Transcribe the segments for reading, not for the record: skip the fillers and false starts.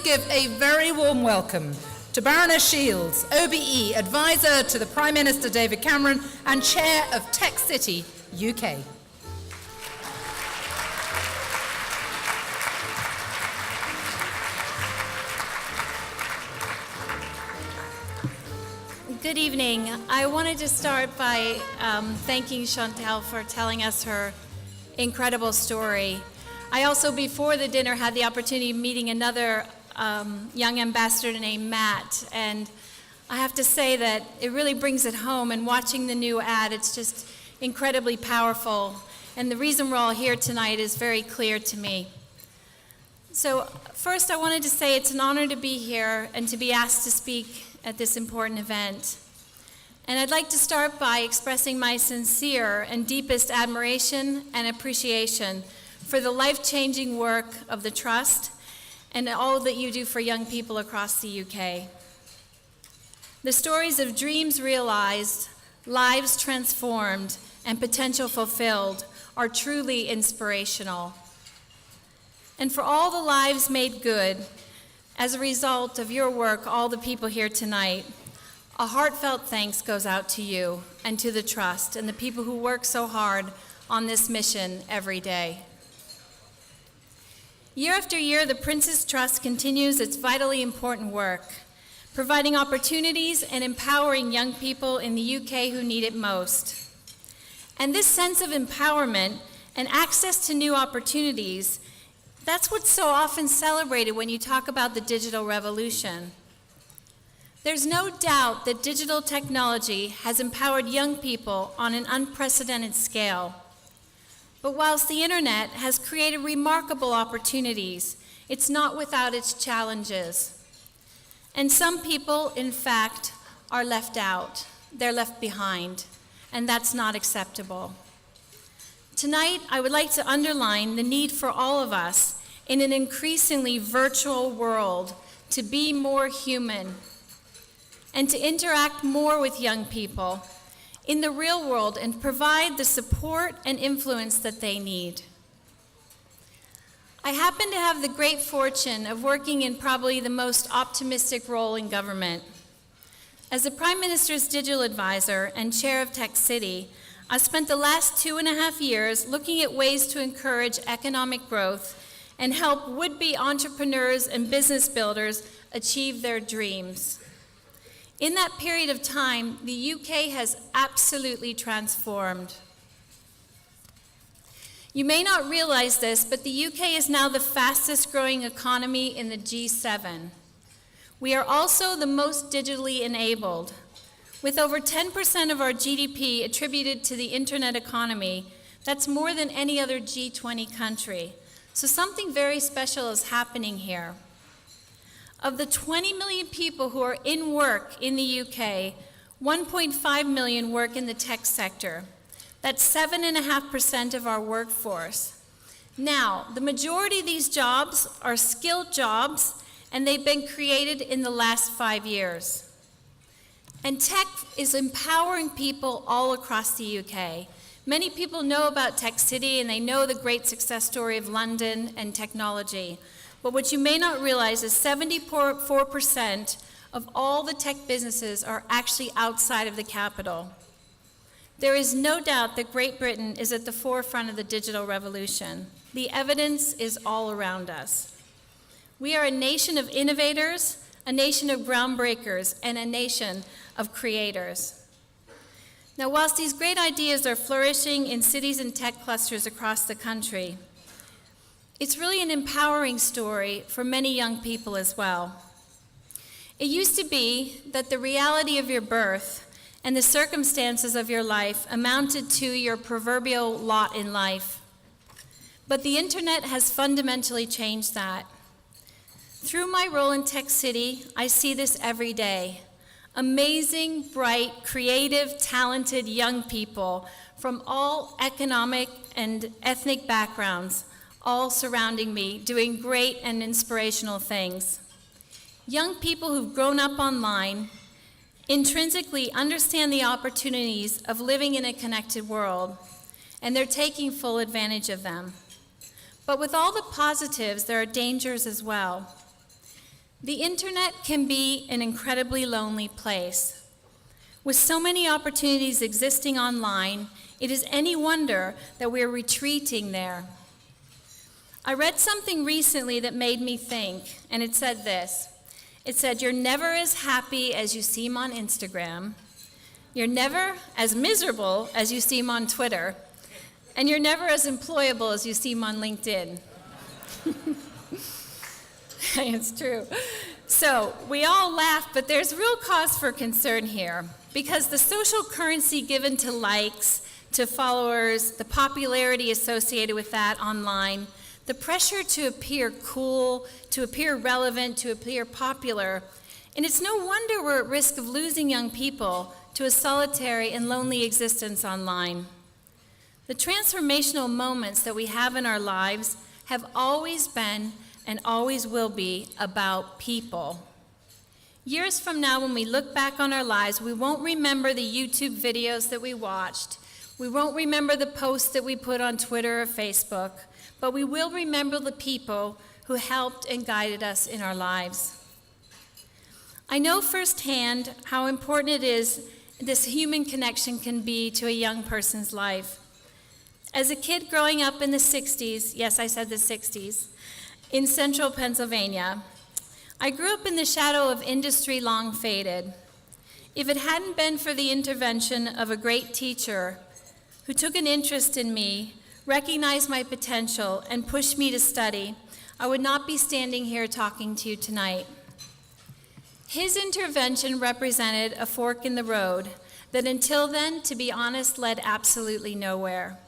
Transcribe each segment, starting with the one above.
give a very warm welcome to Baroness Shields OBE, Advisor to the Prime Minister David Cameron and Chair of Tech City, UK. Good evening. I wanted to start by thanking Chantal for telling us her incredible story. I also, before the dinner, had the opportunity of meeting another young ambassador named Matt, and I have to say that it really brings it home, and watching the new ad, it's just incredibly powerful, and the reason we're all here tonight is very clear to me. So first, I wanted to say it's an honor to be here and to be asked to speak at this important event. And I'd like to start by expressing my sincere and deepest admiration and appreciation for the life-changing work of the Trust and all that you do for young people across the UK. The stories of dreams realized, lives transformed, and potential fulfilled are truly inspirational. And for all the lives made good as a result of your work, all the people here tonight, a heartfelt thanks goes out to you and to the Trust and the people who work so hard on this mission every day. Year after year, the Prince's Trust continues its vitally important work, providing opportunities and empowering young people in the UK who need it most. And this sense of empowerment and access to new opportunities, that's what's so often celebrated when you talk about the digital revolution. There's no doubt that digital technology has empowered young people on an unprecedented scale. But whilst the internet has created remarkable opportunities, it's not without its challenges. And some people, in fact, are left out. They're left behind, and that's not acceptable. Tonight, I would like to underline the need for all of us in an increasingly virtual world to be more human and to interact more with young people in the real world and provide the support and influence that they need. I happen to have the great fortune of working in probably the most optimistic role in government. As the Prime Minister's Digital Advisor and Chair of Tech City, I spent the last 2.5 years looking at ways to encourage economic growth and help would-be entrepreneurs and business builders achieve their dreams. In that period of time, the UK has absolutely transformed. You may not realize this, but the UK is now the fastest growing economy in the G7. We are also the most digitally enabled, with over 10% of our GDP attributed to the internet economy. That's more than any other G20 country. So something very special is happening here. Of the 20 million people who are in work in the UK, 1.5 million work in the tech sector. That's 7.5% of our workforce. Now, the majority of these jobs are skilled jobs, and they've been created in the last 5 years. And tech is empowering people all across the UK. Many people know about Tech City, and they know the great success story of London and technology. But what you may not realize is 74% of all the tech businesses are actually outside of the capital. There is no doubt that Great Britain is at the forefront of the digital revolution. The evidence is all around us. We are a nation of innovators, a nation of groundbreakers, and a nation of creators. Now, whilst these great ideas are flourishing in cities and tech clusters across the country, it's really an empowering story for many young people as well. It used to be that the reality of your birth and the circumstances of your life amounted to your proverbial lot in life. But the internet has fundamentally changed that. Through my role in Tech City, I see this every day. Amazing, bright, creative, talented young people from all economic and ethnic backgrounds, all surrounding me, doing great and inspirational things. Young people who've grown up online intrinsically understand the opportunities of living in a connected world, and they're taking full advantage of them. But with all the positives, there are dangers as well. The internet can be an incredibly lonely place. With so many opportunities existing online, it is any wonder that we're retreating there. I read something recently that made me think, and it said this. It said, "You're never as happy as you seem on Instagram. You're never as miserable as you seem on Twitter. And you're never as employable as you seem on LinkedIn." It's true. So we all laugh, but there's real cause for concern here, because the social currency given to likes, to followers, the popularity associated with that online, the pressure to appear cool, to appear relevant, to appear popular, and it's no wonder we're at risk of losing young people to a solitary and lonely existence online. The transformational moments that we have in our lives have always been and always will be about people. Years from now, when we look back on our lives, we won't remember the YouTube videos that we watched. We won't remember the posts that we put on Twitter or Facebook, but we will remember the people who helped and guided us in our lives. I know firsthand how important it is this human connection can be to a young person's life. As a kid growing up in the 60s, yes, I said the 60s, in central Pennsylvania, I grew up in the shadow of industry long faded. If it hadn't been for the intervention of a great teacher who took an interest in me, recognized my potential, and pushed me to study, I would not be standing here talking to you tonight. His intervention represented a fork in the road that until then, to be honest, led absolutely nowhere.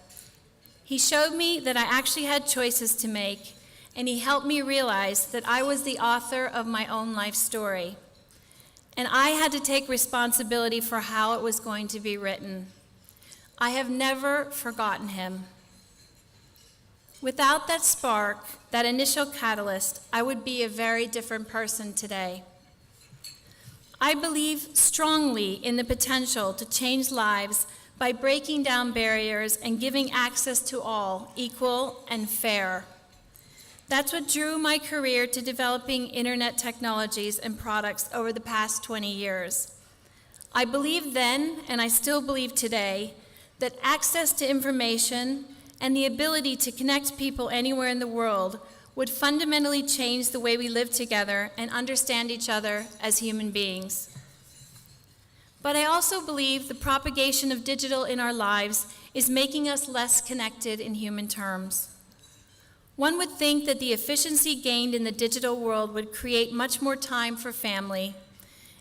He showed me that I actually had choices to make, and he helped me realize that I was the author of my own life story, and I had to take responsibility for how it was going to be written. I have never forgotten him. Without that spark, that initial catalyst, I would be a very different person today. I believe strongly in the potential to change lives by breaking down barriers and giving access to all, equal and fair. That's what drew my career to developing internet technologies and products over the past 20 years. I believed then, and I still believe today, that access to information and the ability to connect people anywhere in the world would fundamentally change the way we live together and understand each other as human beings. But I also believe the propagation of digital in our lives is making us less connected in human terms. One would think that the efficiency gained in the digital world would create much more time for family,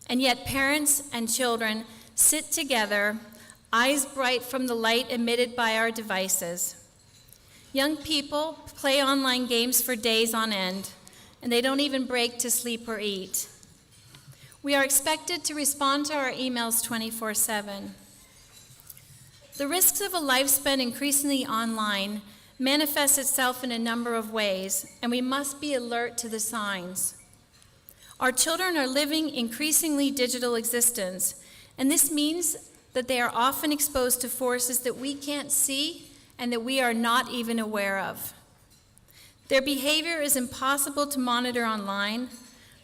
and yet parents and children sit together, eyes bright from the light emitted by our devices. Young people play online games for days on end, and they don't even break to sleep or eat. We are expected to respond to our emails 24/7. The risks of a life spent increasingly online manifests itself in a number of ways, and we must be alert to the signs. Our children are living increasingly digital existence, and this means that they are often exposed to forces that we can't see and that we are not even aware of. Their behavior is impossible to monitor online,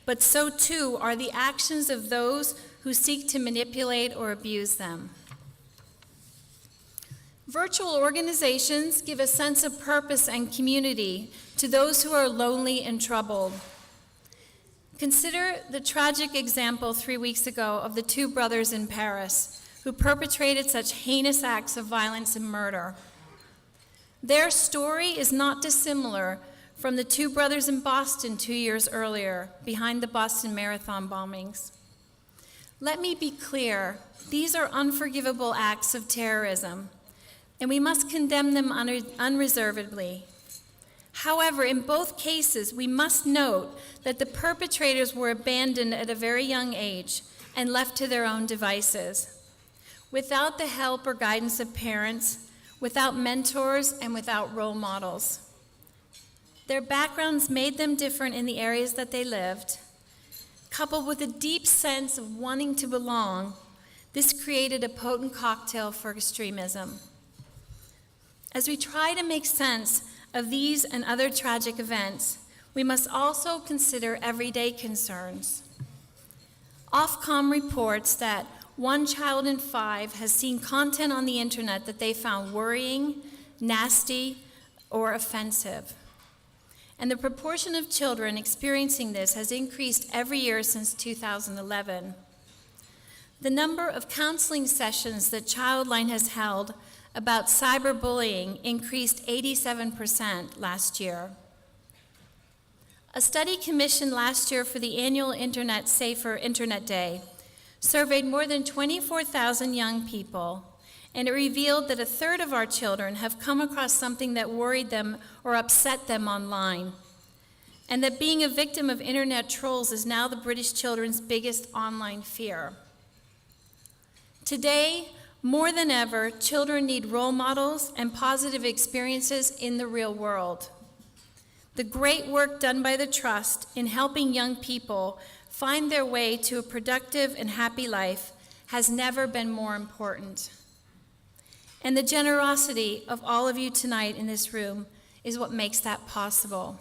but so too are the actions of those who seek to manipulate or abuse them. Virtual organizations give a sense of purpose and community to those who are lonely and troubled. Consider the tragic example 3 weeks ago of the two brothers in Paris who perpetrated such heinous acts of violence and murder. Their story is not dissimilar from the two brothers in Boston 2 years earlier, behind the Boston Marathon bombings. Let me be clear, these are unforgivable acts of terrorism, and we must condemn them unreservedly. However, in both cases, we must note that the perpetrators were abandoned at a very young age and left to their own devices, without the help or guidance of parents, without mentors, and without role models. Their backgrounds made them different in the areas that they lived. Coupled with a deep sense of wanting to belong, this created a potent cocktail for extremism. As we try to make sense of these and other tragic events, we must also consider everyday concerns. Ofcom reports that 1 child in 5 has seen content on the internet that they found worrying, nasty, or offensive. And the proportion of children experiencing this has increased every year since 2011. The number of counseling sessions that Childline has held about cyberbullying increased 87% last year. A study commissioned last year for the annual Internet Safer Internet Day surveyed more than 24,000 young people, and it revealed that 1/3 of our children have come across something that worried them or upset them online, and that being a victim of internet trolls is now the British children's biggest online fear. Today, more than ever, children need role models and positive experiences in the real world. The great work done by the Trust in helping young people find their way to a productive and happy life has never been more important. And the generosity of all of you tonight in this room is what makes that possible.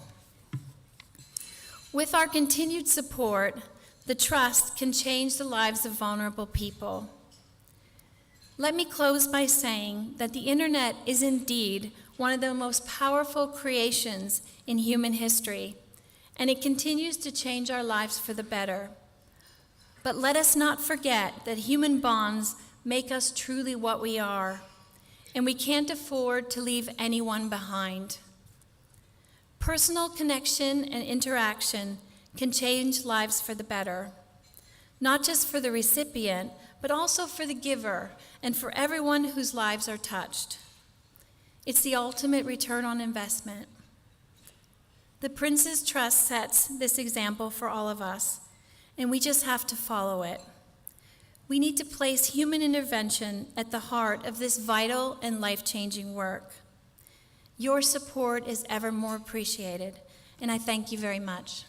With our continued support, the Trust can change the lives of vulnerable people. Let me close by saying that the internet is indeed one of the most powerful creations in human history, and it continues to change our lives for the better. But let us not forget that human bonds make us truly what we are, and we can't afford to leave anyone behind. Personal connection and interaction can change lives for the better, not just for the recipient, but also for the giver and for everyone whose lives are touched. It's the ultimate return on investment. The Prince's Trust sets this example for all of us, and we just have to follow it. We need to place human intervention at the heart of this vital and life-changing work. Your support is ever more appreciated, and I thank you very much.